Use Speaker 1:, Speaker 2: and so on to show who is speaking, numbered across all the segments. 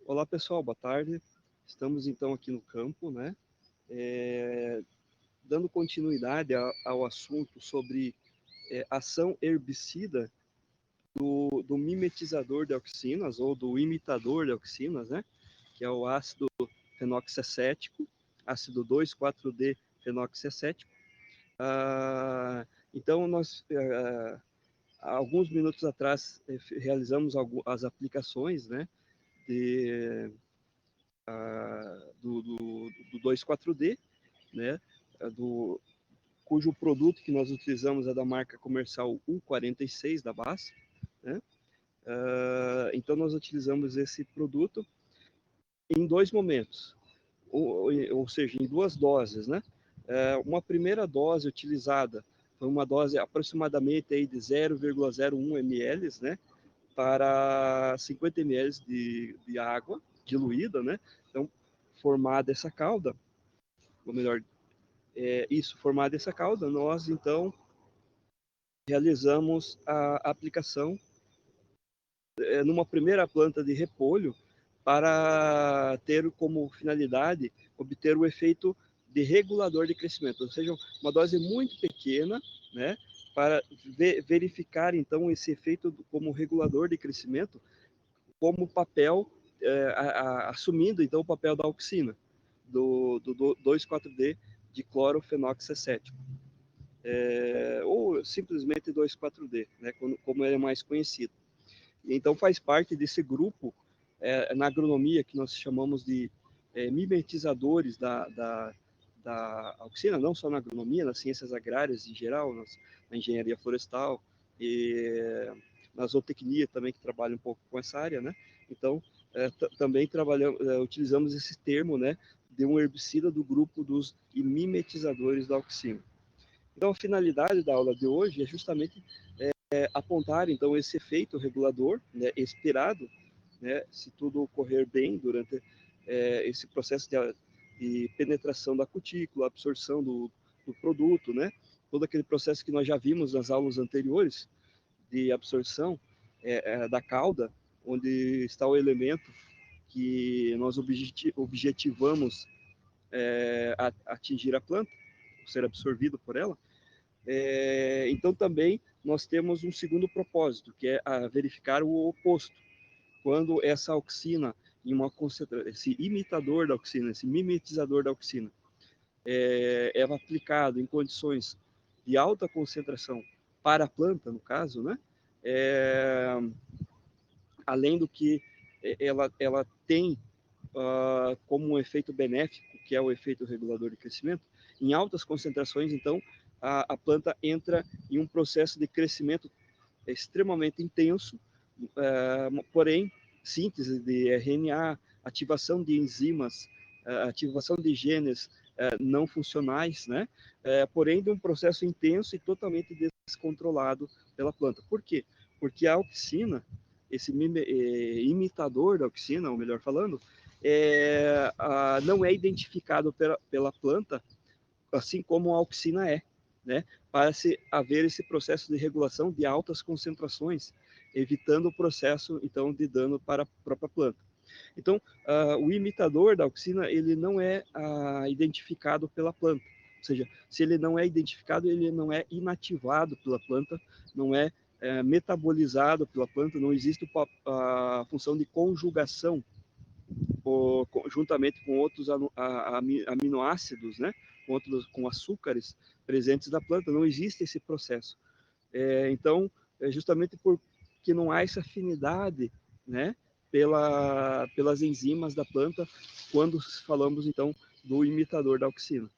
Speaker 1: Olá pessoal, boa tarde. Estamos então aqui no campo, né? Dando continuidade ao assunto sobre ação herbicida do mimetizador de auxinas ou do imitador de auxinas, né? Que é o ácido fenoxacético, ácido 2,4-D fenoxacético. Então, nós, alguns minutos atrás, realizamos as aplicações, né? De, do 2,4-D, né? Cujo produto que nós utilizamos é da marca comercial U46 da BASF, né? Então nós utilizamos esse produto em dois momentos, ou seja, em duas doses, né? Uma primeira dose utilizada foi uma dose aproximadamente aí de 0,01 ml, né? Para 50 ml de água diluída, né? Então, formada essa calda, ou melhor, formada essa calda, nós então realizamos a aplicação numa primeira planta de repolho para ter como finalidade obter o efeito de regulador de crescimento, ou seja, uma dose muito pequena, né, para verificar então esse efeito como regulador de crescimento, como papel, assumindo então o papel da auxina, do 2,4-D de clorofenoxacético, ou simplesmente 2,4-D, né, como ele é mais conhecido. Então faz parte desse grupo na agronomia que nós chamamos de mimetizadores da auxina, não só na agronomia, nas ciências agrárias em geral, na engenharia florestal e na zootecnia também, que trabalha um pouco com essa área, né? Então, também utilizamos esse termo, né, de um herbicida do grupo dos mimetizadores da auxina. Então, a finalidade da aula de hoje é justamente apontar então esse efeito regulador, né, esperado, né, se tudo ocorrer bem durante esse processo de penetração da cutícula, absorção do produto, né, todo aquele processo que nós já vimos nas aulas anteriores de absorção da cauda, onde está o elemento que nós objetivamos atingir a planta, ser absorvido por ela. Então, também nós temos um segundo propósito, que é verificar o oposto. Quando essa auxina, esse imitador da auxina, esse mimetizador da auxina, é aplicado em condições de alta concentração para a planta, no caso, né? Além do que ela tem como um efeito benéfico, que é o efeito regulador de crescimento, em altas concentrações, então, a planta entra em um processo de crescimento extremamente intenso, porém, síntese de RNA, ativação de enzimas, ativação de genes não funcionais, né? Porém, de um processo intenso e totalmente descontrolado pela planta. Por quê? Porque a auxina, esse imitador da auxina, ou melhor falando, não é identificado pela planta, assim como a auxina é, né? Para se haver esse processo de regulação de altas concentrações, evitando o processo, então, de dano para a própria planta. Então, o imitador da auxina, ele não é identificado pela planta. Ou seja, se ele não é identificado, ele não é inativado pela planta, não é metabolizado pela planta, não existe a função de conjugação juntamente com outros aminoácidos, né? Com açúcares presentes da planta, não existe esse processo. Então, justamente porque não há essa afinidade, né? Pelas enzimas da planta, quando falamos, então, do imitador da auxina.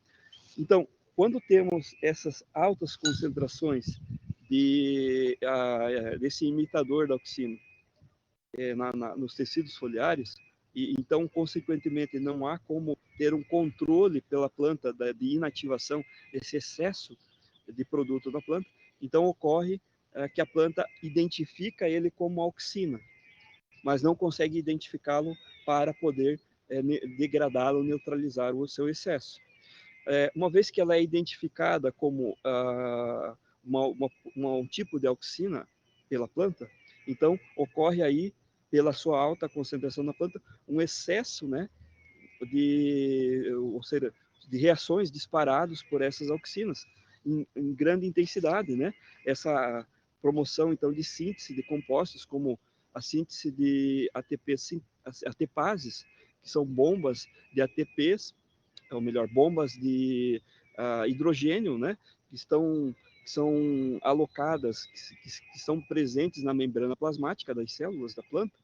Speaker 1: Então, quando temos essas altas concentrações desse imitador da auxina nos tecidos foliares, e então, consequentemente, não há como ter um controle pela planta de inativação desse excesso de produto da planta, então ocorre que a planta identifica ele como auxina, mas não consegue identificá-lo para poder degradá-lo, neutralizar o seu excesso. Uma vez que ela é identificada como um tipo de auxina pela planta, então ocorre aí pela sua alta concentração na planta, um excesso, né, ou seja, de reações disparados por essas auxinas em grande intensidade, né? Essa promoção, então, de síntese de compostos, como a síntese de ATPases, que são bombas de ATPs, ou melhor, bombas de hidrogênio, né? Que são alocadas, que são presentes na membrana plasmática das células da planta,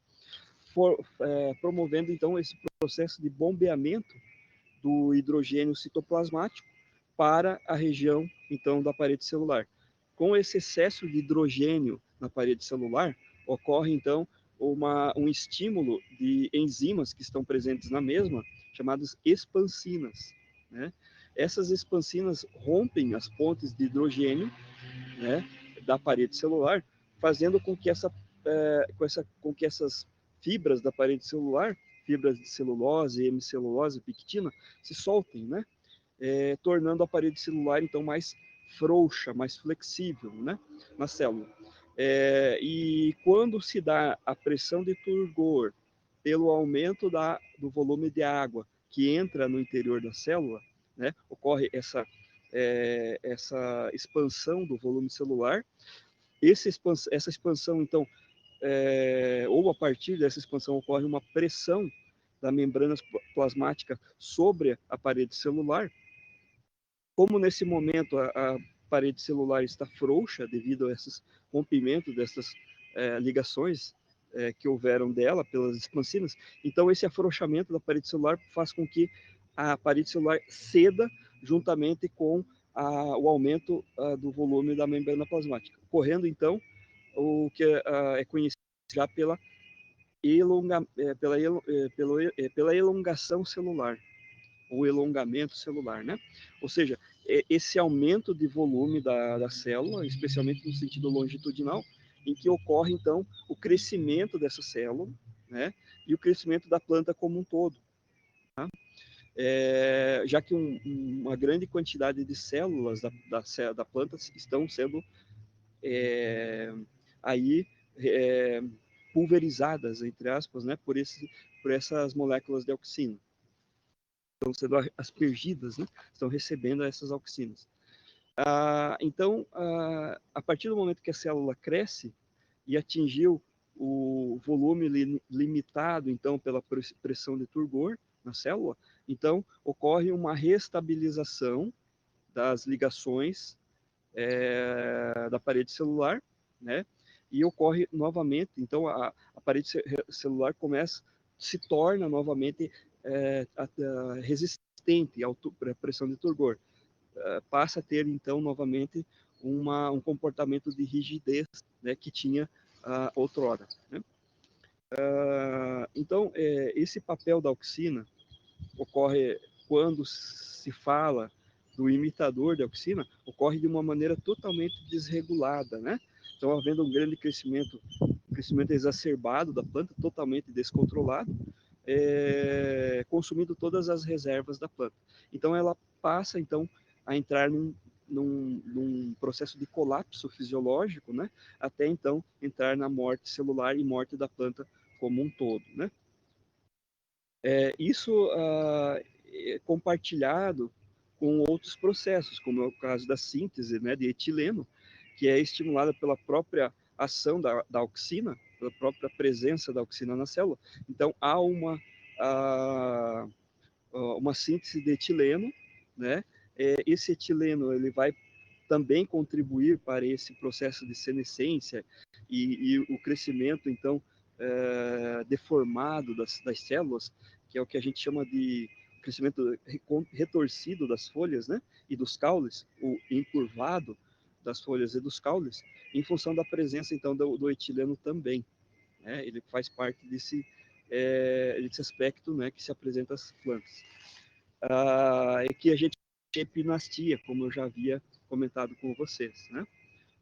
Speaker 1: promovendo, então, esse processo de bombeamento do hidrogênio citoplasmático para a região, então, da parede celular. Com esse excesso de hidrogênio na parede celular, ocorre, então, um estímulo de enzimas que estão presentes na mesma, chamadas expansinas, né? Essas expansinas rompem as pontes de hidrogênio, né, da parede celular, fazendo com que com que essas fibras da parede celular, fibras de celulose, hemicelulose, pectina, se soltem, né, tornando a parede celular então mais frouxa, mais flexível, né, na célula. E quando se dá a pressão de turgor pelo aumento do volume de água que entra no interior da célula, né, ocorre essa expansão do volume celular. Essa expansão, então, ou a partir dessa expansão ocorre uma pressão da membrana plasmática sobre a parede celular. Como nesse momento a parede celular está frouxa devido a esses rompimentos dessas ligações que houveram dela pelas expansinas, então esse afrouxamento da parede celular faz com que a parede celular ceda juntamente com o aumento do volume da membrana plasmática, ocorrendo então o que é conhecido já pela elongação celular, o elongamento celular, né? Ou seja, esse aumento de volume da célula, especialmente no sentido longitudinal, em que ocorre, então, o crescimento dessa célula, né? E o crescimento da planta como um todo. Tá? Já que uma grande quantidade de células da planta estão sendo aí pulverizadas, entre aspas, né? Por essas moléculas de auxina. Estão sendo aspergidas, né? Estão recebendo essas auxinas. Então, a partir do momento que a célula cresce e atingiu o volume limitado, então, pela pressão de turgor na célula, então, ocorre uma restabilização das ligações da parede celular, né? E ocorre novamente, então, a parede celular se torna novamente resistente à pressão de turgor. Passa a ter, então, novamente, um comportamento de rigidez, né, que tinha outrora. Né? Então, esse papel da auxina ocorre quando se fala do imitador de auxina, ocorre de uma maneira totalmente desregulada, né? Então, havendo um grande crescimento exacerbado da planta, totalmente descontrolado, consumindo todas as reservas da planta. Então, ela passa, então, a entrar num processo de colapso fisiológico, né? Até, então, entrar na morte celular e morte da planta como um todo, né? Isso é compartilhado com outros processos, como é o caso da síntese, né, de etileno, que é estimulada pela própria ação da auxina, pela própria presença da auxina na célula. Então, há uma síntese de etileno, né? Esse etileno ele vai também contribuir para esse processo de senescência e o crescimento, então, deformado das células, que é o que a gente chama de crescimento retorcido das folhas, né, e dos caules, o encurvado das folhas e dos caules, em função da presença, então, do etileno também. Né, ele faz parte desse aspecto, né, que se apresenta às plantas. E que a gente tem epinastia, como eu já havia comentado com vocês, né?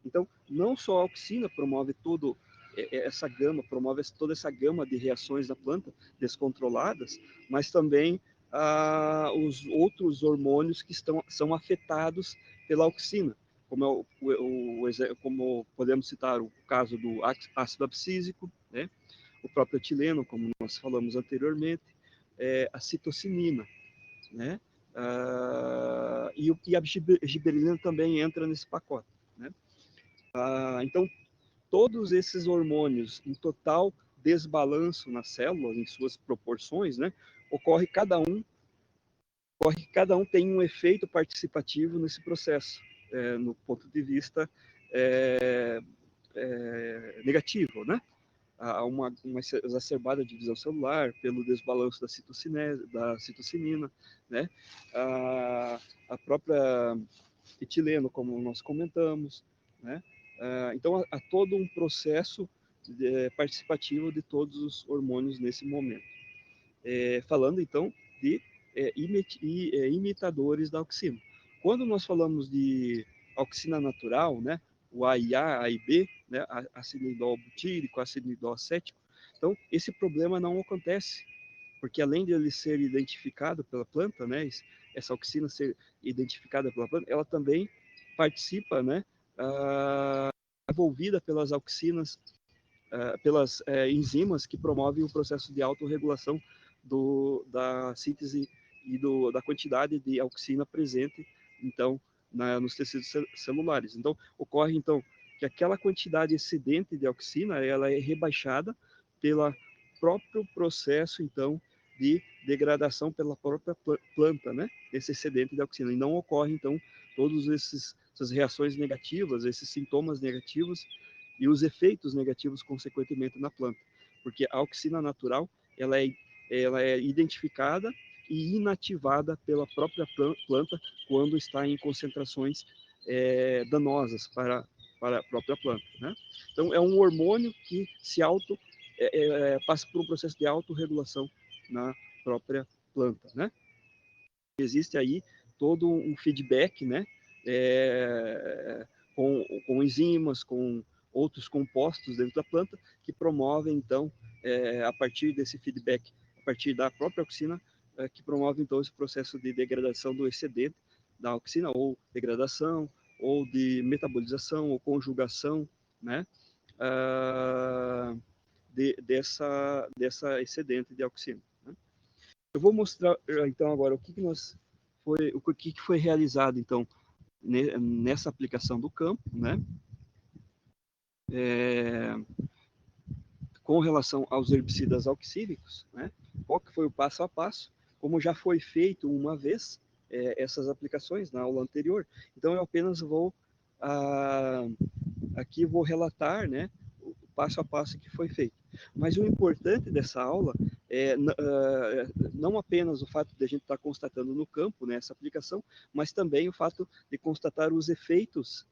Speaker 1: Então, não só a auxina promove toda essa gama de reações da planta descontroladas, mas também os outros hormônios que são afetados pela auxina, como podemos citar o caso do ácido abscísico, né? o próprio etileno, como nós falamos anteriormente, a citocinina, né? E a giberelina também entra nesse pacote, né? Então, todos esses hormônios em total desbalanço na célula, em suas proporções, né? Ocorre que cada um tem um efeito participativo nesse processo, no ponto de vista negativo, né? Há uma exacerbada divisão celular pelo desbalanço da citocinina, né? A própria etileno, como nós comentamos, né? Então, há todo um processo participativo de todos os hormônios nesse momento. Falando, então, de imitadores da auxina. Quando nós falamos de auxina natural, né? O AIA, AIB, né? Acinidol butírico, acinidol acético. Então, esse problema não acontece, porque além de ele ser identificado pela planta, né? Essa auxina ser identificada pela planta, ela também participa, né? Envolvida pelas auxinas, pelas enzimas que promovem o processo de autorregulação da síntese e da quantidade de auxina presente, então, nos tecidos celulares. Então, ocorre, então, que aquela quantidade excedente de auxina, ela é rebaixada pelo próprio processo, então, de degradação pela própria planta, né? Esse excedente de auxina. E não ocorre, então, todas essas reações negativas, esses sintomas negativos e os efeitos negativos, consequentemente, na planta. Porque a auxina natural, ela é identificada e inativada pela própria planta quando está em concentrações danosas para a própria planta, né? Então, é um hormônio que passa por um processo de autorregulação na própria planta, né? Existe aí todo um feedback, né? Com enzimas, com outros compostos dentro da planta que promovem, então, a partir desse feedback, a partir da própria auxina, que promove, então, esse processo de degradação do excedente da auxina, ou degradação, ou de metabolização, ou conjugação, né? Dessa excedente de auxina, né? Eu vou mostrar, então, agora o que foi realizado, então, nessa aplicação do campo, né? Com relação aos herbicidas auxílicos, né? Qual que foi o passo a passo? Como já foi feito uma vez essas aplicações na aula anterior, então eu apenas aqui vou relatar, né, o passo a passo que foi feito. Mas o importante dessa aula não apenas o fato de a gente estar constatando no campo, né, essa aplicação, mas também o fato de constatar os efeitos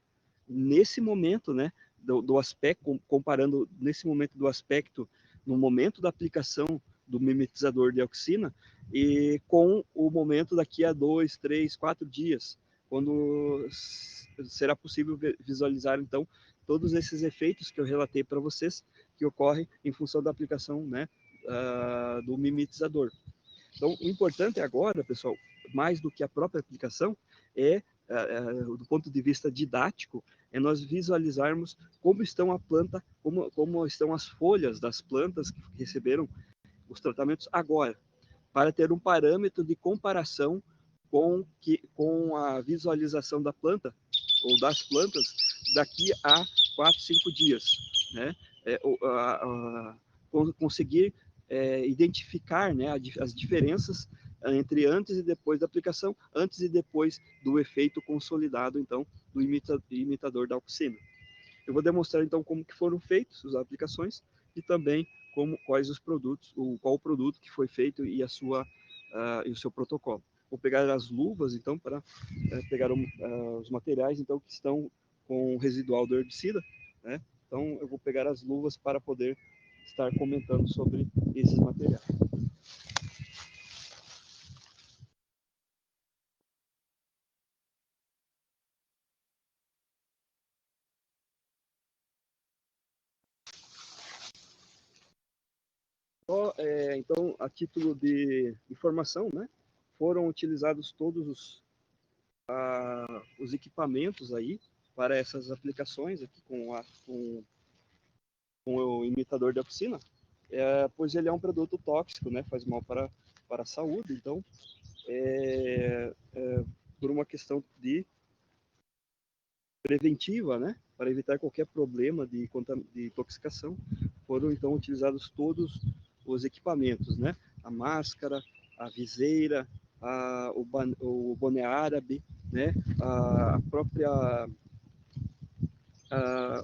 Speaker 1: nesse momento, né, do aspecto, comparando nesse momento do aspecto, no momento da aplicação do mimetizador de auxina, e com o momento daqui a 2, 3, 4 dias, quando será possível visualizar, então, todos esses efeitos que eu relatei para vocês, que ocorrem em função da aplicação, né, do mimetizador. Então, o importante agora, pessoal, mais do que a própria aplicação, do ponto de vista didático, é nós visualizarmos como estão a planta, como estão as folhas das plantas que receberam os tratamentos agora, para ter um parâmetro de comparação com a visualização da planta, ou das plantas, daqui a 4, 5 dias, né? Conseguir identificar, né, as diferenças entre antes e depois da aplicação, antes e depois do efeito consolidado, então, do imitador da auxina. Eu vou demonstrar, então, como que foram feitas as aplicações e também quais os produtos, qual o produto que foi feito e e o seu protocolo. Vou pegar as luvas, então, para pegar os materiais, então, que estão com o residual do herbicida, né? Então, eu vou pegar as luvas para poder estar comentando sobre esses materiais. Então, a título de informação, né, foram utilizados todos os equipamentos aí para essas aplicações aqui com o imitador de auxina. pois ele é um produto tóxico, né? Faz mal para a saúde. Então, por uma questão de preventiva, né? Para evitar qualquer problema de intoxicação, foram então utilizados todos os equipamentos, né? A máscara, a viseira, o boné árabe, né? A própria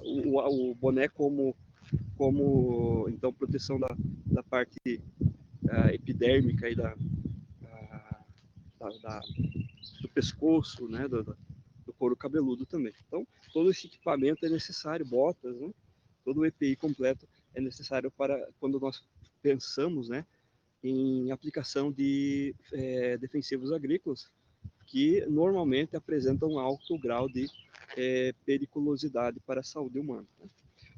Speaker 1: o boné como então proteção da parte epidérmica e da do pescoço, né? Do couro cabeludo também. Então, todo esse equipamento é necessário, botas, né? Todo o EPI completo é necessário para quando nós pensamos, né, em aplicação de defensivos agrícolas, que normalmente apresentam um alto grau de periculosidade para a saúde humana. Né?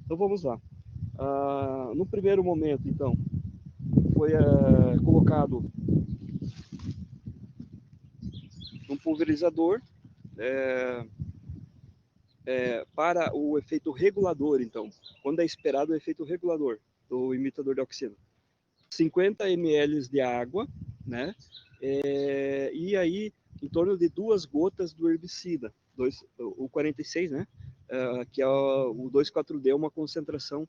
Speaker 1: Então vamos lá. No primeiro momento, então, foi colocado um pulverizador para o efeito regulador, então, quando é esperado o efeito regulador do imitador de auxina. 50 ml de água, né? E aí, em torno de 2 gotas do herbicida, o 46, né? Que é o 2,4-D, é uma concentração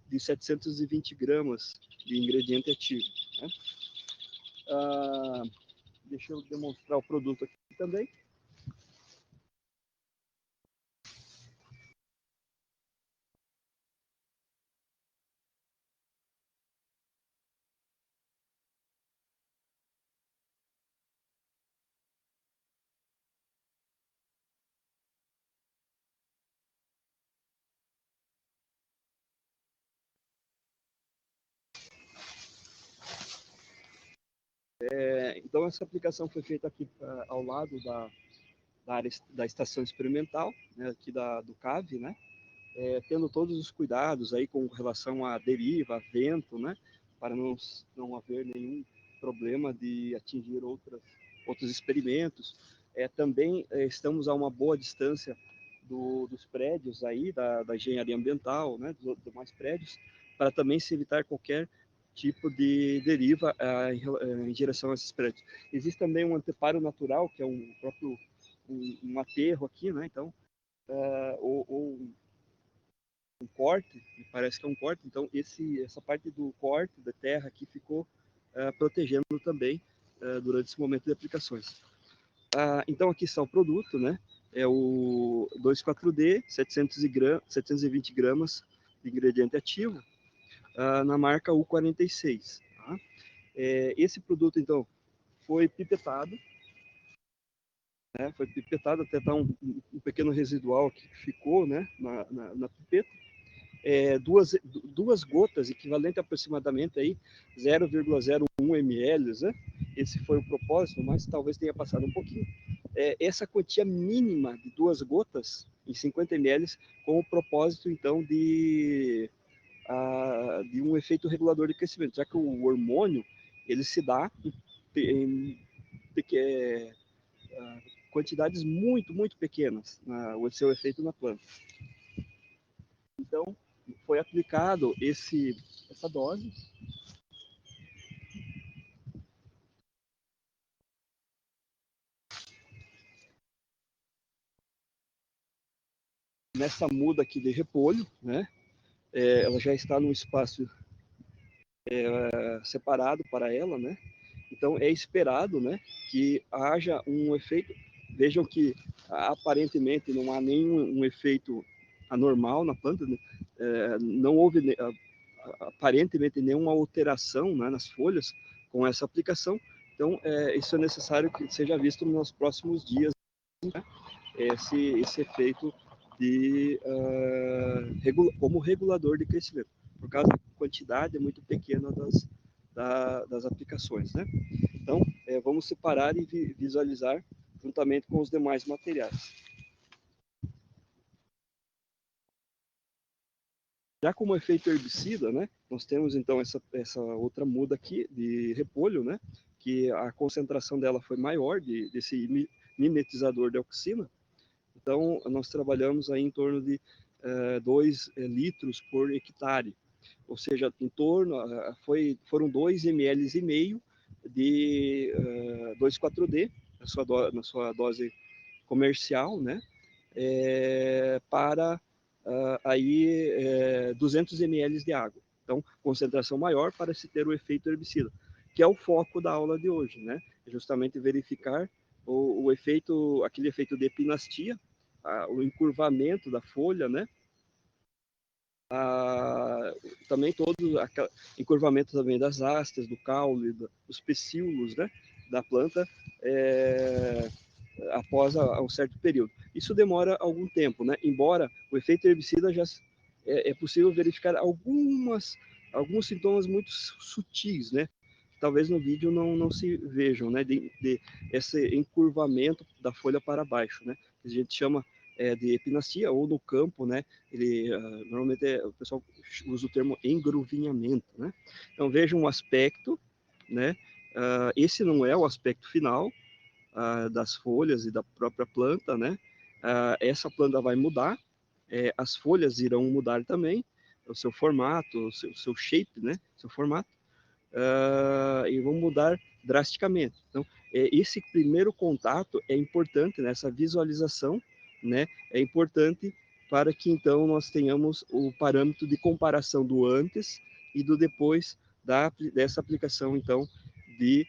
Speaker 1: de 720 gramas de ingrediente ativo. Né? Deixa eu demonstrar o produto aqui também. Então, essa aplicação foi feita aqui ao lado da área da estação experimental, né, aqui do CAV, né, tendo todos os cuidados aí com relação à deriva, a vento, né, para não haver nenhum problema de atingir outros experimentos. Também estamos a uma boa distância dos prédios aí, da engenharia ambiental, né, dos demais prédios, para também se evitar qualquer tipo de deriva em direção a esses prédios. Existe também um anteparo natural, que é um próprio um aterro aqui, né, então, ou um corte, me parece que é um corte, então essa parte do corte da terra aqui ficou protegendo também durante esse momento de aplicações. Então aqui está o produto, né? É o 2,4-D, 720 gramas de ingrediente ativo, na marca U46. Tá? Esse produto, então, foi pipetado, né? Foi pipetado, até tá um pequeno residual que ficou, né? na pipeta. Duas gotas, equivalente a aproximadamente aí 0,01 ml, né? Esse foi o propósito, mas talvez tenha passado um pouquinho. Essa quantia mínima de 2 gotas em 50 ml, com o propósito, então, de um efeito regulador de crescimento, já que o hormônio ele se dá em quantidades muito, muito pequenas, o seu efeito na planta. Então, foi aplicado essa dose. Nessa muda aqui de repolho, né? Ela já está num espaço separado para ela, né? Então é esperado, né, que haja um efeito. Vejam que aparentemente não há nenhum efeito anormal na planta, né? Não houve aparentemente nenhuma alteração, né, nas folhas com essa aplicação. Então isso é necessário que seja visto nos próximos dias, né? Esse efeito como regulador de crescimento, por causa da quantidade muito pequena das aplicações, né? Então, vamos separar e visualizar juntamente com os demais materiais. Já como efeito herbicida, né, nós temos então essa outra muda aqui de repolho, né, que a concentração dela foi maior desse mimetizador de auxina. Então, nós trabalhamos aí em torno de 2 litros por hectare ou seja, em torno, foram 2,5 ml de 2,4-D na sua dose comercial, né? Para aí 200 ml de água. Então, concentração maior para se ter o efeito herbicida, que é o foco da aula de hoje, né? Justamente verificar o efeito, aquele efeito de epinastia, o encurvamento da folha, né? Também todo encurvamento também das hastes, do caule, dos pecíolos, né? Da planta, após um certo período. Isso demora algum tempo, né? Embora o efeito herbicida já é possível verificar alguns sintomas muito sutis, né? Talvez no vídeo não se vejam, né? De esse encurvamento da folha para baixo, né? Que a gente chama de epinastia, ou no campo, né? Ele normalmente o pessoal usa o termo engruvinhamento, né? Então vejam um aspecto, né? Esse não é o aspecto final das folhas e da própria planta, né? Essa planta vai mudar, as folhas irão mudar também, o seu formato, o seu shape, né? Seu formato, e vão mudar drasticamente. Então, esse primeiro contato é importante, né? Essa visualização, né? É importante para que então nós tenhamos o parâmetro de comparação do antes e do depois dessa aplicação então de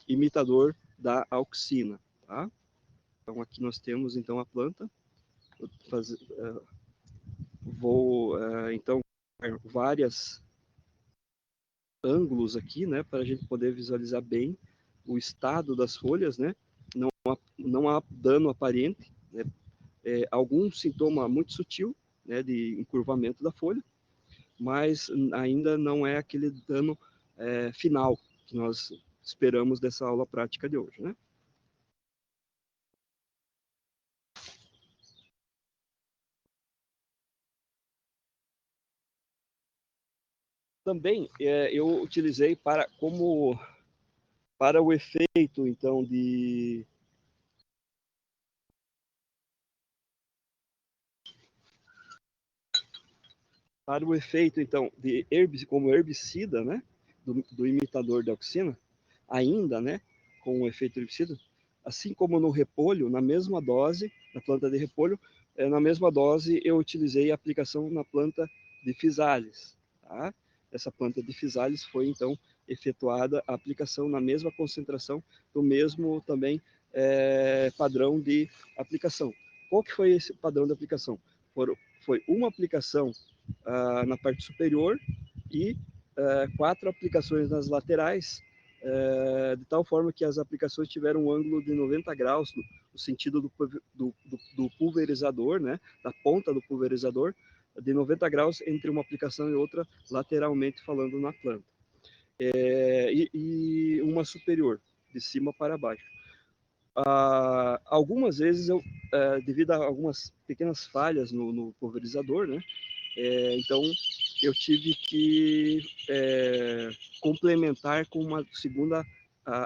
Speaker 1: imitador da auxina, tá? Então aqui nós temos então a planta. Vou então várias ângulos aqui, né, para a gente poder visualizar bem o estado das folhas, né? Não há dano aparente, né? Algum sintoma muito sutil, né, de encurvamento da folha, mas ainda não é aquele dano final que nós esperamos dessa aula prática de hoje, né? Também eu utilizei para o efeito então de como herbicida, né, do imitador de auxina, ainda, né, com o efeito herbicida, assim como no repolho, na mesma dose, na planta de repolho, na mesma dose eu utilizei a aplicação na planta de physalis, tá? Essa planta de physalis foi então efetuada a aplicação na mesma concentração, do mesmo também padrão de aplicação. Qual que foi esse padrão de aplicação? Foi uma aplicação na parte superior e 4 aplicações nas laterais, de tal forma que as aplicações tiveram um ângulo de 90 graus no sentido do pulverizador, né, da ponta do pulverizador, de 90 graus entre uma aplicação e outra, lateralmente falando na planta. E uma superior, de cima para baixo. Algumas vezes, devido a algumas pequenas falhas no pulverizador, né, então eu tive que complementar com uma segunda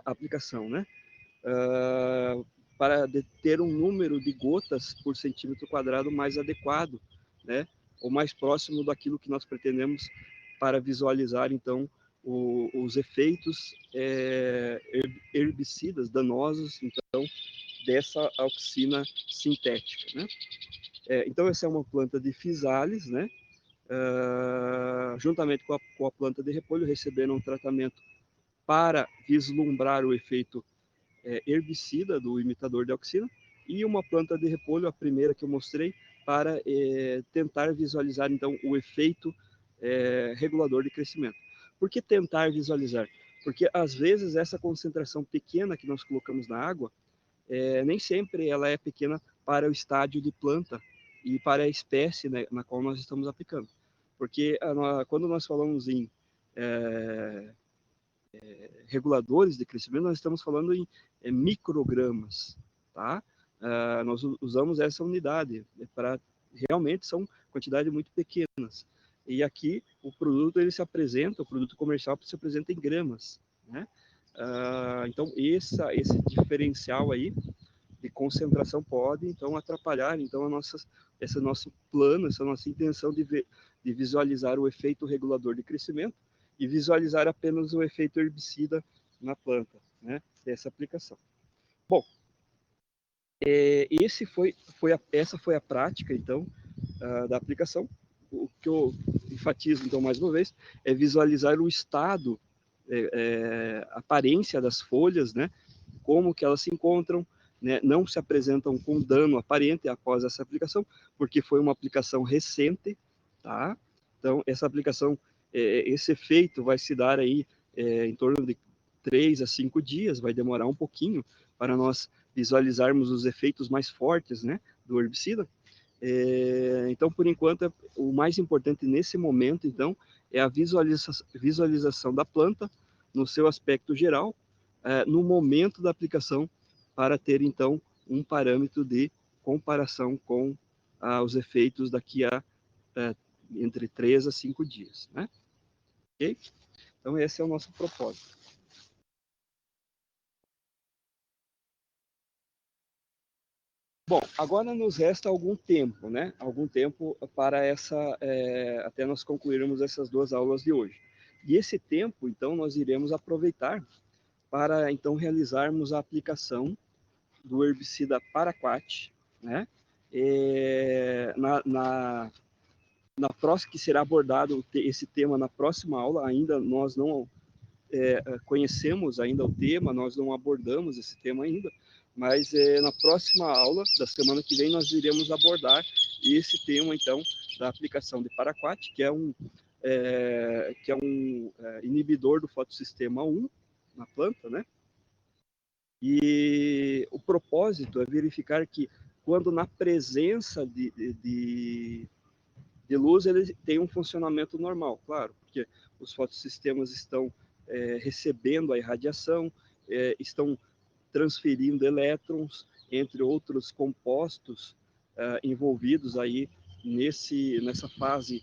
Speaker 1: aplicação, né? Para ter um número de gotas por centímetro quadrado mais adequado, né? Ou mais próximo daquilo que nós pretendemos para visualizar, então, os efeitos herbicidas danosos, então, dessa auxina sintética, né? Então, essa é uma planta de physalis, né? Juntamente com a planta de repolho, receberam um tratamento para vislumbrar o efeito herbicida do imitador de auxina, e uma planta de repolho, a primeira que eu mostrei, para tentar visualizar, então, o efeito regulador de crescimento. Por que tentar visualizar? Porque, às vezes, essa concentração pequena que nós colocamos na água, nem sempre ela é pequena para o estádio de planta e para a espécie, né, na qual nós estamos aplicando. Porque quando nós falamos em reguladores de crescimento, nós estamos falando em microgramas, tá? Nós usamos essa unidade para realmente são quantidades muito pequenas. E aqui o produto ele se apresenta, o produto comercial se apresenta em gramas, né? Então esse diferencial aí de concentração pode, então, atrapalhar então, esse nosso plano, essa nossa intenção de visualizar o efeito regulador de crescimento e visualizar apenas o efeito herbicida na planta, né, dessa aplicação. Bom, essa foi a prática, então, da aplicação. O que eu enfatizo, então, mais uma vez, é visualizar o estado, a aparência das folhas, né, como que elas se encontram, né, não se apresentam com dano aparente após essa aplicação, porque foi uma aplicação recente, tá? Então, essa aplicação, esse efeito vai se dar aí em torno de 3 a 5 dias, vai demorar um pouquinho para nós visualizarmos os efeitos mais fortes, né, do herbicida. Então, por enquanto, o mais importante nesse momento, então, é a visualização da planta no seu aspecto geral, no momento da aplicação, para ter, então, um parâmetro de comparação com os efeitos daqui a entre 3 a 5 dias, né? Ok? Então, esse é o nosso propósito. Bom, agora nos resta algum tempo, né? Algum tempo para até nós concluirmos essas 2 aulas de hoje. E esse tempo, então, nós iremos aproveitar para, então, realizarmos a aplicação do herbicida Paraquat, né? Na próxima, que será abordado esse tema na próxima aula, ainda nós não conhecemos ainda o tema, nós não abordamos esse tema ainda, mas na próxima aula da semana que vem nós iremos abordar esse tema, então, da aplicação de Paraquat, que é um inibidor do fotossistema 1 na planta, né? E o propósito é verificar que quando na presença de luz ele tem um funcionamento normal, claro, porque os fotossistemas estão recebendo a irradiação, estão transferindo elétrons, entre outros compostos envolvidos aí nessa fase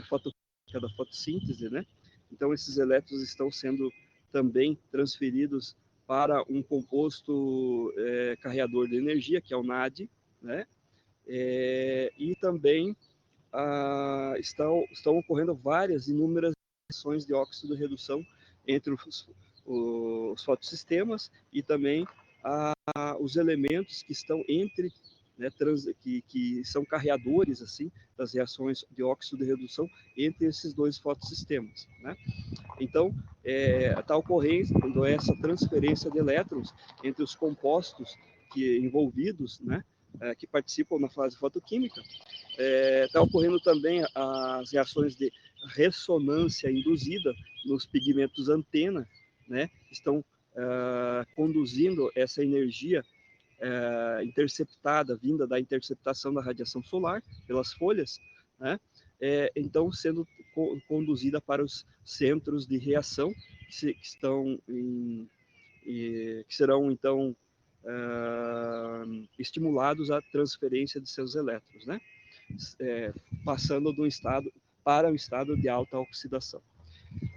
Speaker 1: fotoquímica da fotossíntese, né? Então, esses elétrons estão sendo também transferidos para um composto carreador de energia, que é o NAD, né? E também estão ocorrendo inúmeras reações de óxido de redução entre os fotossistemas e também os elementos que estão entre, né, que são carreadores assim das reações de óxido de redução entre esses 2 fotossistemas, né? Então, está ocorrendo essa transferência de elétrons entre os compostos envolvidos, né, que participam na fase fotoquímica. Está ocorrendo também as reações de ressonância induzida nos pigmentos antena, né, estão conduzindo essa energia interceptada, vinda da interceptação da radiação solar pelas folhas, né? Então sendo conduzida para os centros de reação que serão então estimulados à transferência de seus elétrons, né? Passando de um estado para um estado de alta oxidação.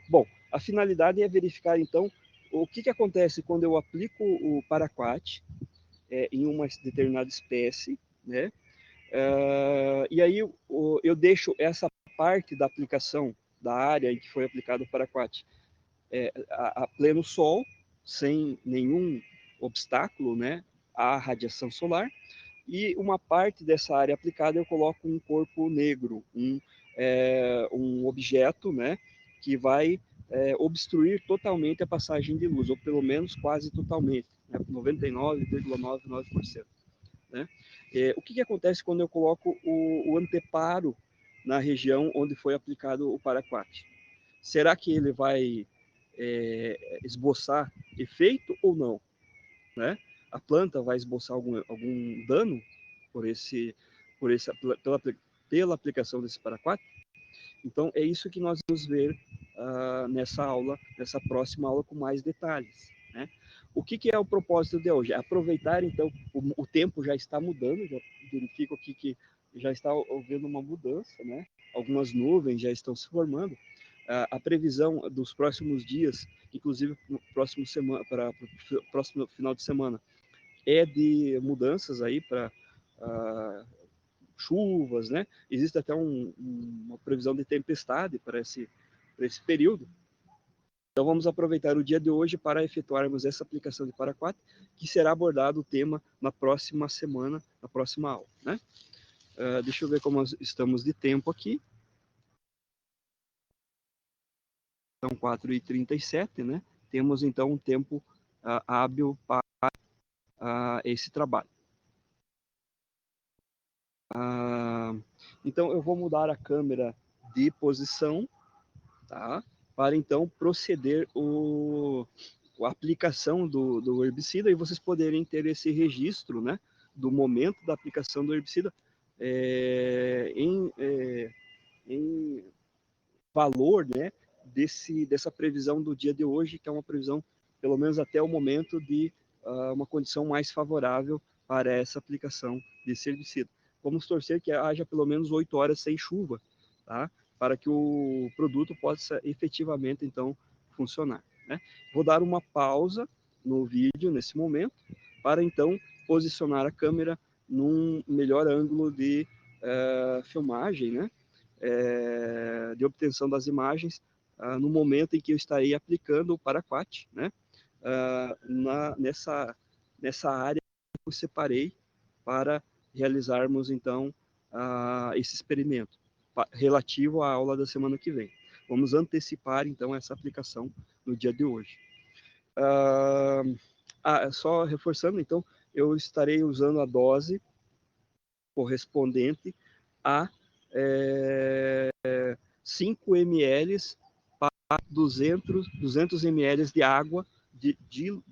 Speaker 1: Bom, a finalidade é verificar então o que acontece quando eu aplico o Paraquat em uma determinada espécie, né? E aí eu deixo essa parte da aplicação da área em que foi aplicado o Paraquat a pleno sol, sem nenhum obstáculo, né, à radiação solar, e uma parte dessa área aplicada eu coloco um corpo negro, um objeto, né, que vai obstruir totalmente a passagem de luz, ou pelo menos quase totalmente, né, 99,99%. Né? O que acontece quando eu coloco o anteparo na região onde foi aplicado o Paraquat? Será que ele vai esboçar efeito ou não? Né? A planta vai esboçar algum dano por pela aplicação desse Paraquat? Então, é isso que nós vamos ver nessa aula, nessa próxima aula, com mais detalhes. Né? O que é o propósito de hoje? É aproveitar, então, o tempo já está mudando, já verifico aqui que já está havendo uma mudança, né? Algumas nuvens já estão se formando. A previsão dos próximos dias, inclusive para o próximo final de semana, é de mudanças aí para chuvas, né? Existe até uma previsão de tempestade para esse período. Então vamos aproveitar o dia de hoje para efetuarmos essa aplicação de Paraquat, que será abordado o tema na próxima semana, na próxima aula, né? Deixa eu ver como estamos de tempo aqui. São 4h37, né? Temos então um tempo hábil para esse trabalho. Então eu vou mudar a câmera de posição, tá? Para então proceder a aplicação do herbicida e vocês poderem ter esse registro, né, do momento da aplicação do herbicida em valor, né, dessa previsão do dia de hoje, que é uma previsão, pelo menos até o momento, de uma condição mais favorável para essa aplicação desse herbicida. Vamos torcer que haja pelo menos 8 horas sem chuva, tá? Para que o produto possa efetivamente, então, funcionar, né? Vou dar uma pausa no vídeo nesse momento, para então posicionar a câmera num melhor ângulo de filmagem, né? De obtenção das imagens no momento em que eu estarei aplicando o Paraquat, né? Nessa área que eu separei para realizarmos, então, esse experimento relativo à aula da semana que vem. Vamos antecipar, então, essa aplicação no dia de hoje. Só reforçando, então, eu estarei usando a dose correspondente a 5 ml para 200 ml de água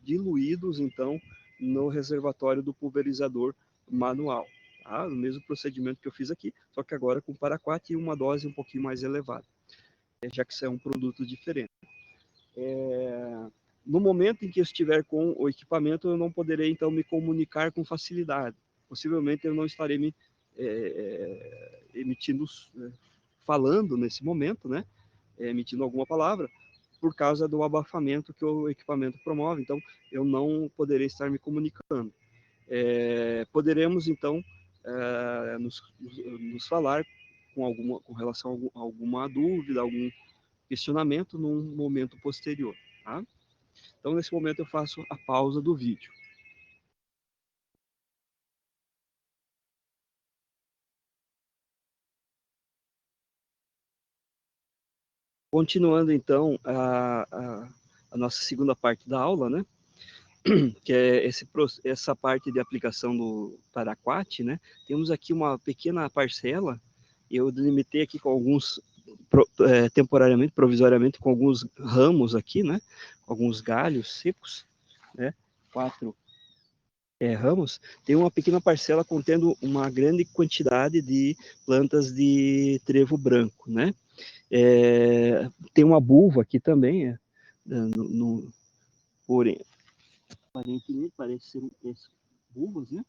Speaker 1: diluídos, então, no reservatório do pulverizador manual. Tá? O mesmo procedimento que eu fiz aqui, só que agora com Paraquat e uma dose um pouquinho mais elevada, já que isso é um produto diferente. No momento em que eu estiver com o equipamento, eu não poderei, então, me comunicar com facilidade. Possivelmente eu não estarei me emitindo, falando nesse momento, né? Emitindo alguma palavra, por causa do abafamento que o equipamento promove. Então, eu não poderei estar me comunicando. Poderemos, então, nos falar com relação a alguma dúvida, algum questionamento num momento posterior, tá? Então, nesse momento, eu faço a pausa do vídeo. Continuando, então, a nossa segunda parte da aula, né? Que é essa parte de aplicação do Paraquat, né? Temos aqui uma pequena parcela, eu delimitei aqui com alguns, temporariamente, provisoriamente, com alguns ramos aqui, né? Alguns galhos secos, né? 4 ramos. Tem uma pequena parcela contendo uma grande quantidade de plantas de trevo branco, né? Tem uma bulva aqui também, porém, aparentemente parece ser esses bulbos, né?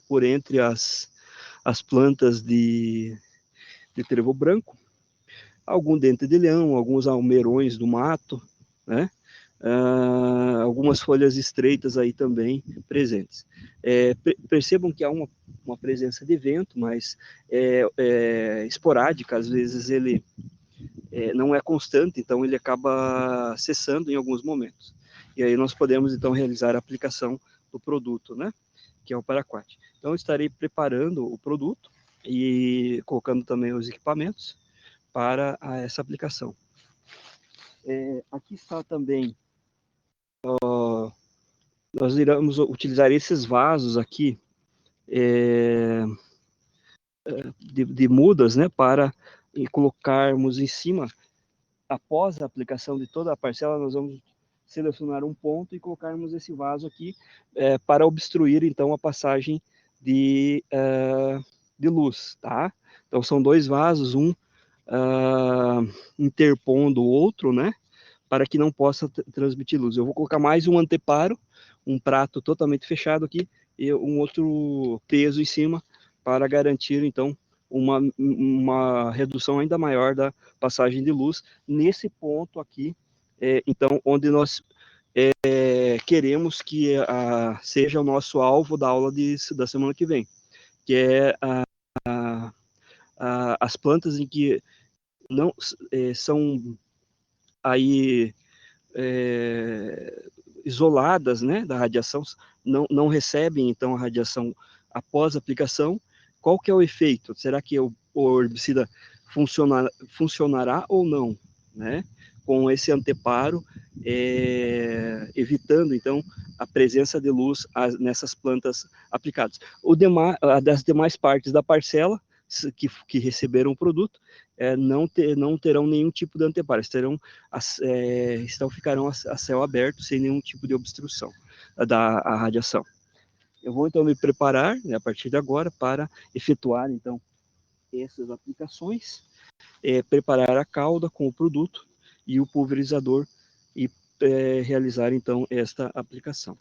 Speaker 1: Por entre as plantas de trevo branco, algum dente de leão, alguns almeirões do mato, né? Algumas folhas estreitas aí também presentes. Percebam que há uma presença de vento, mas esporádica, às vezes ele não é constante, então ele acaba cessando em alguns momentos. E aí nós podemos, então, realizar a aplicação do produto, né? Que é o Paraquat. Então, eu estarei preparando o produto e colocando também os equipamentos para essa aplicação. Aqui está também, nós iremos utilizar esses vasos aqui de mudas, né? Para colocarmos em cima, após a aplicação de toda a parcela, nós vamos selecionar um ponto e colocarmos esse vaso aqui para obstruir, então, a passagem de luz, tá? Então, são 2 vasos, um interpondo o outro, né? Para que não possa transmitir luz. Eu vou colocar mais um anteparo, um prato totalmente fechado aqui, e um outro peso em cima, para garantir, então, uma redução ainda maior da passagem de luz nesse ponto aqui, então, onde nós queremos que seja o nosso alvo da aula da semana que vem, que é as plantas em que não são aí isoladas, né, da radiação, não recebem então a radiação após a aplicação. Qual que é o efeito? Será que o herbicida funcionará ou não, né? Com esse anteparo, evitando então a presença de luz nessas plantas aplicadas. Das demais partes da parcela que receberam o produto não terão nenhum tipo de anteparo, ficarão a céu aberto sem nenhum tipo de obstrução da radiação. Eu vou então me preparar, né, a partir de agora para efetuar então essas aplicações, preparar a cauda com o produto e o pulverizador e realizar então esta aplicação.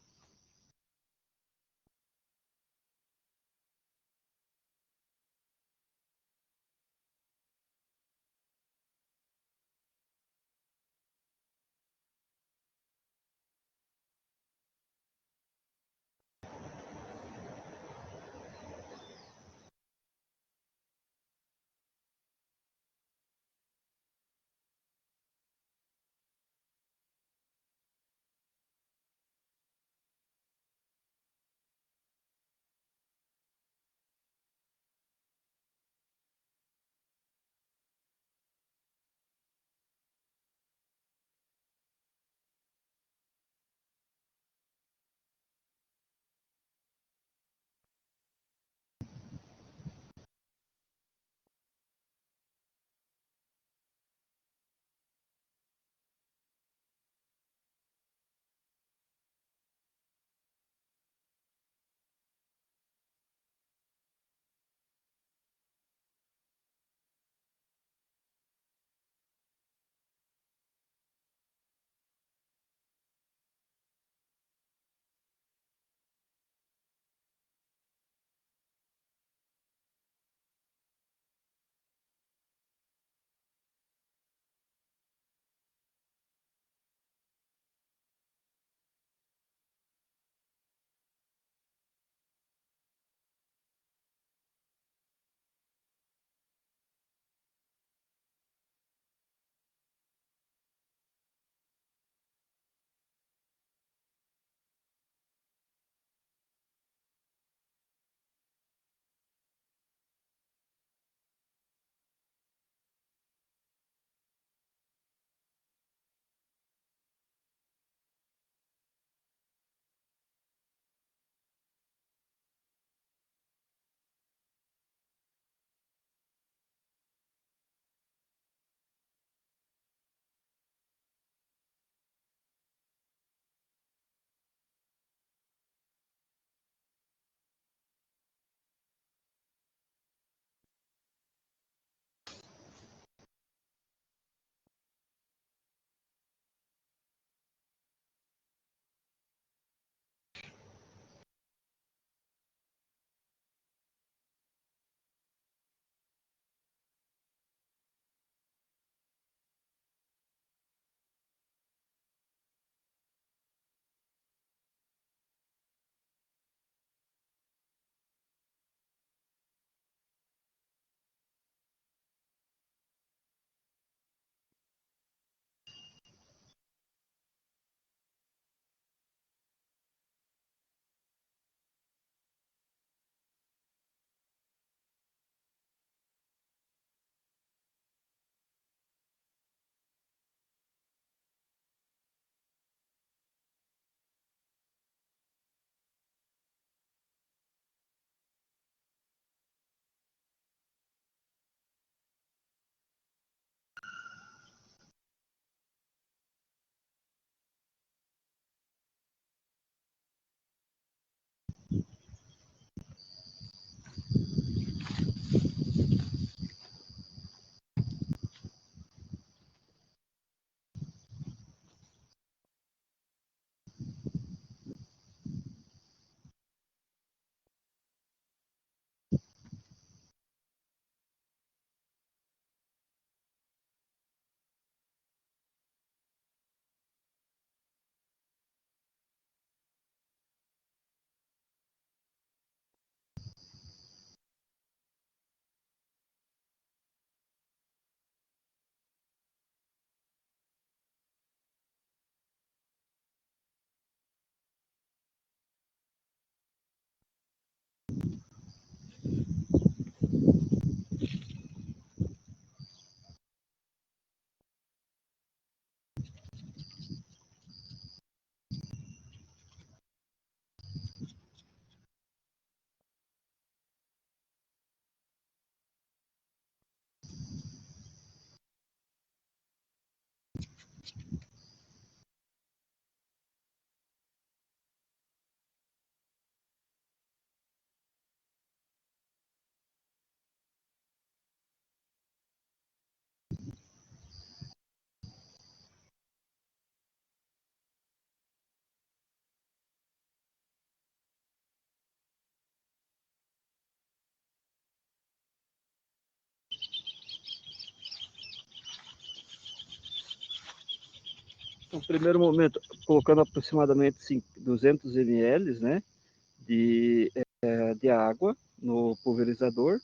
Speaker 1: No primeiro momento, colocando aproximadamente 200 ml, né, de água no pulverizador.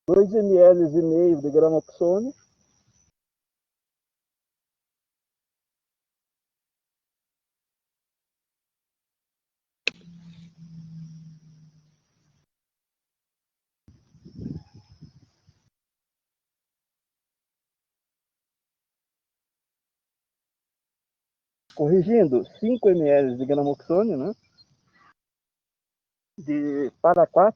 Speaker 1: Dois ml e meio de gramoxone. Corrigindo, 5 ml de gramoxone, né? De paraquat.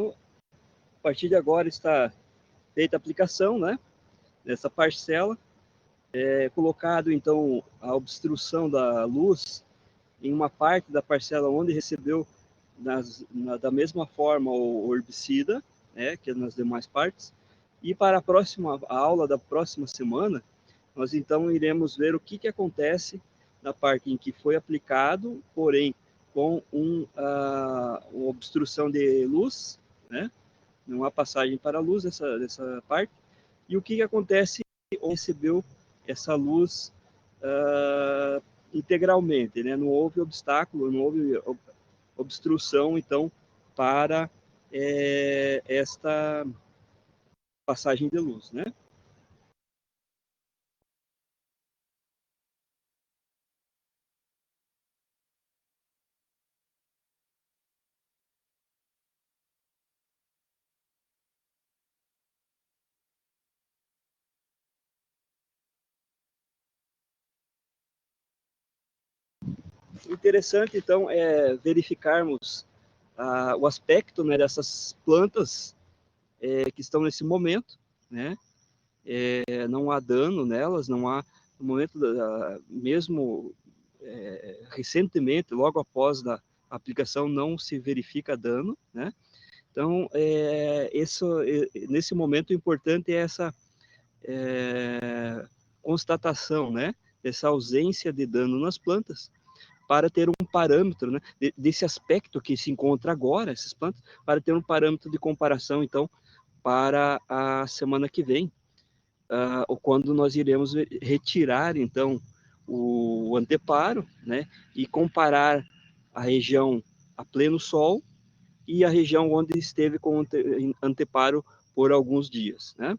Speaker 1: A partir de agora está feita a aplicação, né, nessa parcela, colocado então a obstrução da luz em uma parte da parcela onde recebeu da mesma forma o herbicida, né, que nas demais partes. E para a próxima a aula da próxima semana, nós então iremos ver o que acontece na parte em que foi aplicado, porém com uma obstrução de luz, né, não há passagem para a luz dessa parte, e o que acontece onde recebeu essa luz integralmente, né? Não houve obstáculo, não houve obstrução, então, para esta passagem de luz, né? O interessante, então, é verificarmos o aspecto, né, dessas plantas que estão nesse momento, né? Não há dano nelas, não há, no momento, mesmo recentemente, logo após a aplicação, não se verifica dano, né? Então, nesse momento, o importante é essa constatação, né? Essa ausência de dano nas plantas, para ter um parâmetro, né? Desse aspecto que se encontra agora, essas plantas, para ter um parâmetro de comparação, então, para a semana que vem, ou quando nós iremos retirar, então, o anteparo, né? E comparar a região a pleno sol e a região onde esteve com anteparo por alguns dias, né?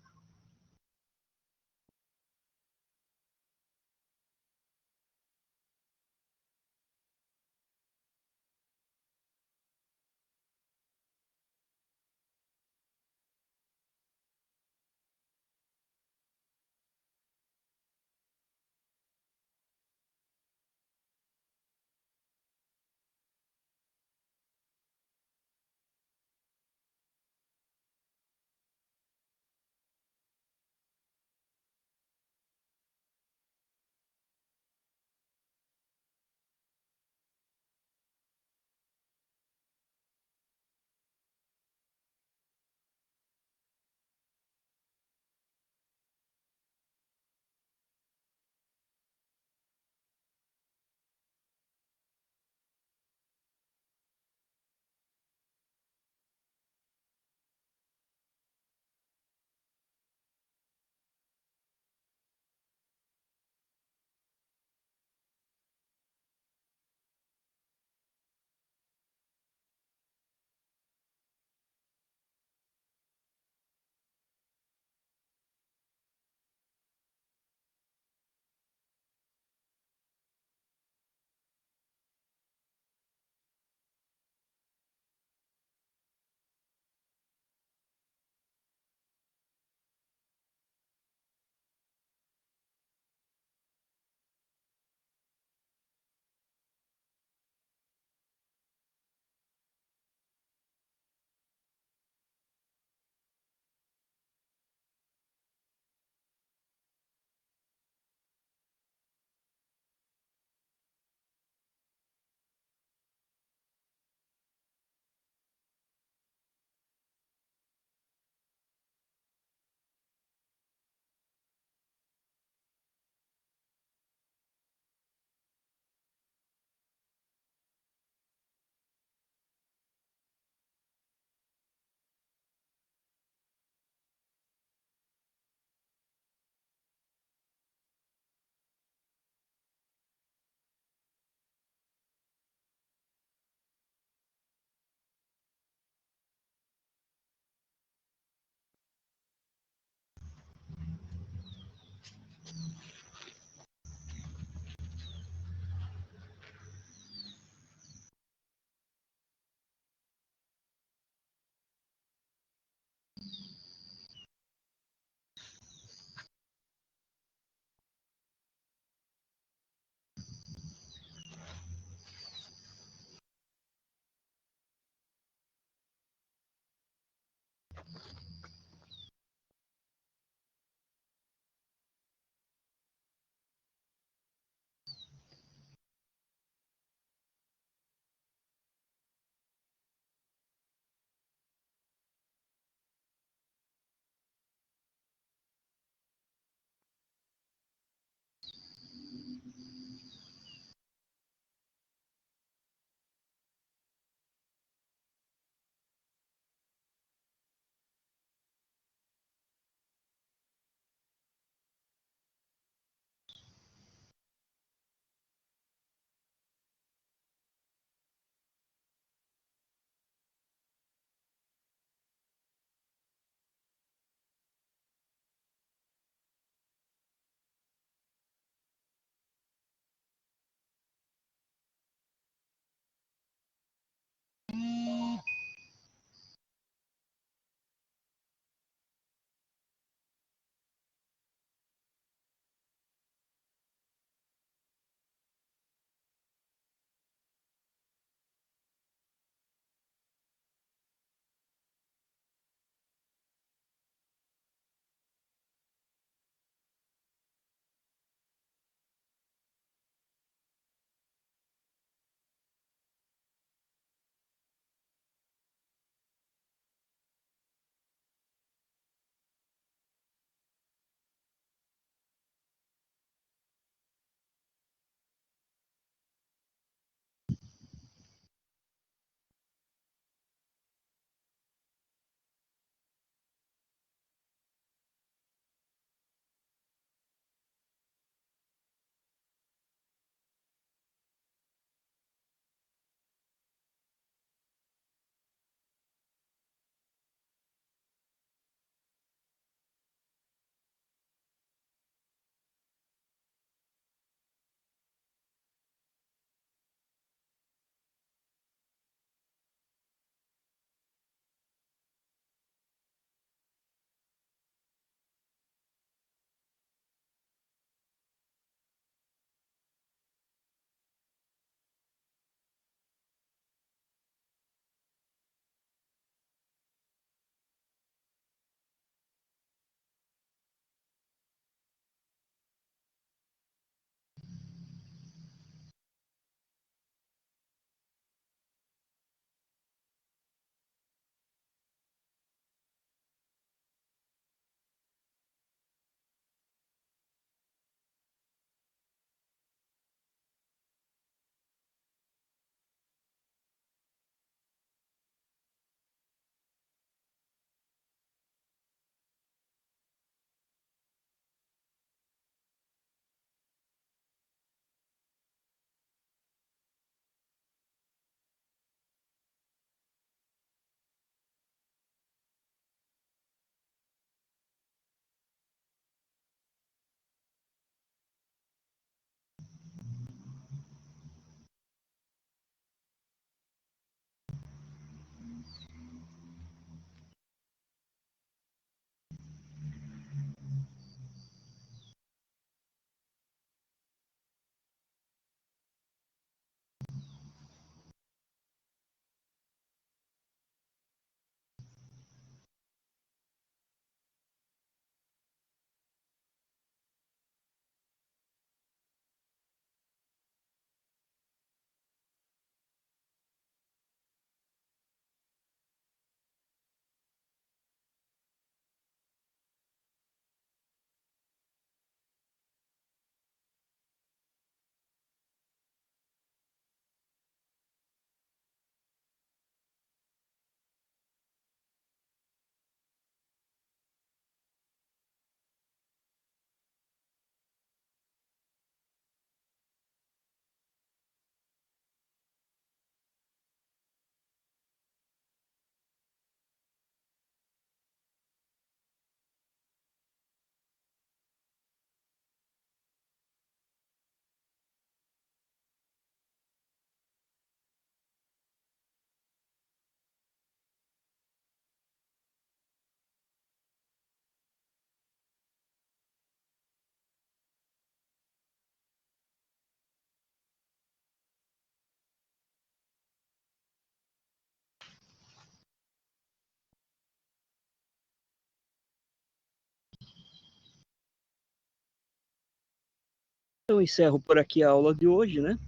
Speaker 1: Então, encerro por aqui a aula de hoje, né?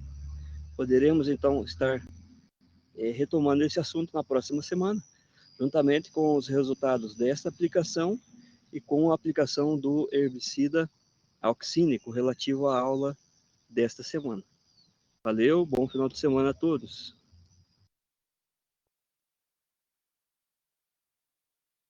Speaker 1: Poderemos, então, estar retomando esse assunto na próxima semana, juntamente com os resultados desta aplicação e com a aplicação do herbicida auxínico relativo à aula desta semana. Valeu, bom final de semana a todos.